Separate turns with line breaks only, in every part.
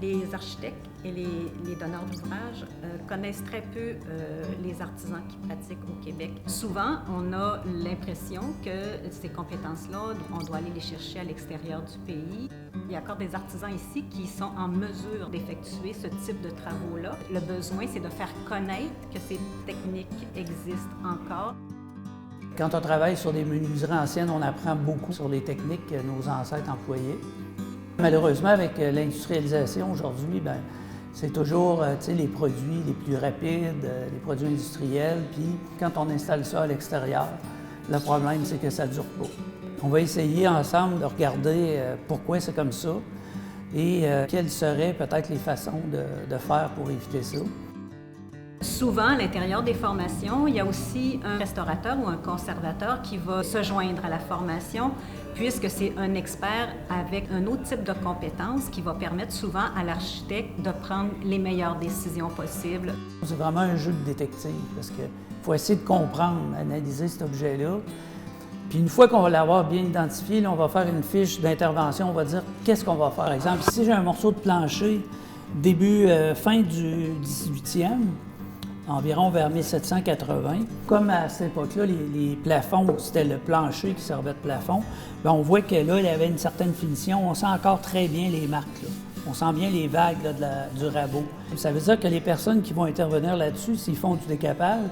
Les architectes et les donneurs d'ouvrages connaissent très peu les artisans qui pratiquent au Québec. Souvent, on a l'impression que ces compétences-là, on doit aller les chercher à l'extérieur du pays. Il y a encore des artisans ici qui sont en mesure d'effectuer ce type de travaux-là. Le besoin, c'est de faire connaître que ces techniques existent encore.
Quand on travaille sur des menuiseries anciennes, on apprend beaucoup sur les techniques que nos ancêtres employaient. Malheureusement, avec l'industrialisation aujourd'hui, c'est toujours les produits les plus rapides, les produits industriels. Puis quand on installe ça à l'extérieur, le problème, c'est que ça ne dure pas. On va essayer ensemble de regarder pourquoi c'est comme ça et quelles seraient peut-être les façons de faire pour éviter ça.
Souvent, à l'intérieur des formations, il y a aussi un restaurateur ou un conservateur qui va se joindre à la formation, puisque c'est un expert avec un autre type de compétences qui va permettre souvent à l'architecte de prendre les meilleures décisions possibles.
C'est vraiment un jeu de détective, parce qu'il faut essayer de comprendre, analyser cet objet-là. Puis une fois qu'on va l'avoir bien identifié, là, on va faire une fiche d'intervention, on va dire qu'est-ce qu'on va faire. Par exemple, si j'ai un morceau de plancher fin du 18e, environ vers 1780. Comme à cette époque-là, les plafonds, c'était le plancher qui servait de plafond, on voit que là, il y avait une certaine finition. On sent encore très bien les marques, là. On sent bien les vagues là, du rabot. Ça veut dire que les personnes qui vont intervenir là-dessus, s'ils font du décapage,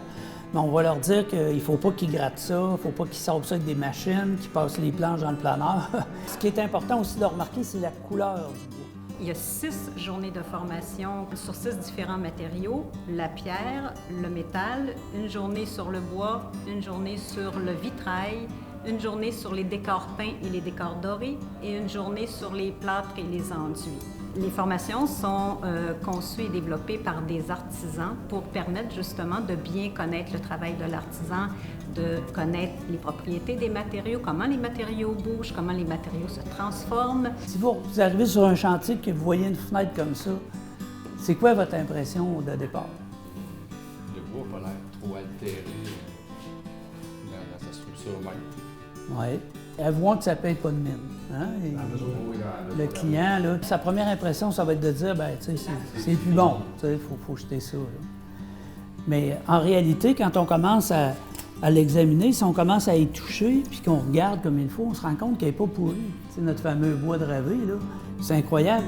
on va leur dire qu'il ne faut pas qu'ils grattent ça, il ne faut pas qu'ils sauvent ça avec des machines, qu'ils passent les planches dans le planeur. Ce qui est important aussi de remarquer, c'est la couleur du bois.
Il y a 6 journées de formation sur 6 différents matériaux, la pierre, le métal, une journée sur le bois, une journée sur le vitrail, une journée sur les décors peints et les décors dorés et une journée sur les plâtres et les enduits. Les formations sont conçues et développées par des artisans pour permettre justement de bien connaître le travail de l'artisan, de connaître les propriétés des matériaux, comment les matériaux bougent, comment les matériaux se transforment.
Si vous arrivez sur un chantier et que vous voyez une fenêtre comme ça, c'est quoi votre impression de départ?
Le bois n'a pas l'air trop altéré dans sa structure même.
Oui. Avouons que ça ne paye pas de mine. Hein? Le client, là, sa première impression, ça va être de dire, c'est plus bon, il faut jeter ça. Là. Mais en réalité, quand on commence à l'examiner, si on commence à y toucher, puis qu'on regarde comme il faut, on se rend compte qu'il n'est pas pourri. C'est notre fameux bois de Ravé, là, c'est incroyable.